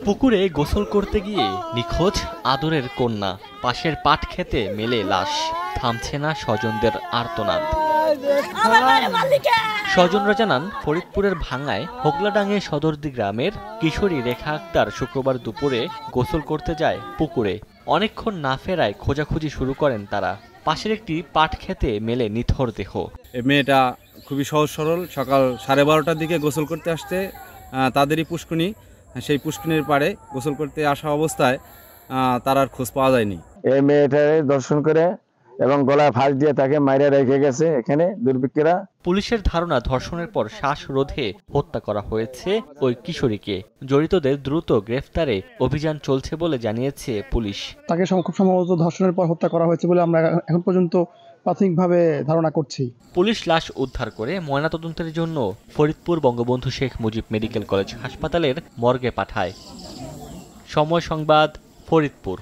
পুকুরে গোসল করতে গিয়ে নিখোঁজ আদরের কন্যা, পাশের পাট খেতে মেলে লাশ, থামছে না স্বজনদের আর্তনাদ। স্বজনরা জানান, ফরিদপুরের ভাঙ্গায় হোগলাডাঙ্গে সদরদি গ্রামের কিশোরী রেখা আক্তার শুক্রবার দুপুরে গোসল করতে যায় পুকুরে। অনেকক্ষণ না ফেরায় খোঁজাখুঁজি শুরু করেন তারা। পাশের একটি পাট খেতে মেলে নিথর দেহ। এই মেয়েটা খুবই সহজ সরল, সকাল 12:30টার দিকে গোসল করতে আসতে তাদেরই পুষ্কুনি, সেই পুষ্কুনির পাড়ে গোসল করতে আসা অবস্থায় তার আর খোঁজ পাওয়া যায়নি। এই মেয়েটারে দর্শন করে এবং গলায় ফাঁস দিয়ে তাকে মাইরে রেখে গেছে এখানে দুর্বৃত্তরা। পুলিশের ধারণা, ধর্ষণের পর শ্বাসরোধে হত্যা করা হয়েছে ওই কিশোরীকে। জড়িতদের দ্রুত গ্রেফতারে অভিযান চলছে বলে জানিয়েছে পুলিশ। তাকে খুব সম্ভবত ধর্ষণের পর হত্যা করা হয়েছে বলে আমরা এখন পর্যন্ত প্রাথমিকভাবে ধারণা করছি। পুলিশ লাশ উদ্ধার করে ময়নাতদন্তের জন্য ফরিদপুর বঙ্গবন্ধু শেখ মুজিব মেডিকেল কলেজ হাসপাতালের মর্গে পাঠায়। সময় সংবাদ, ফরিদপুর।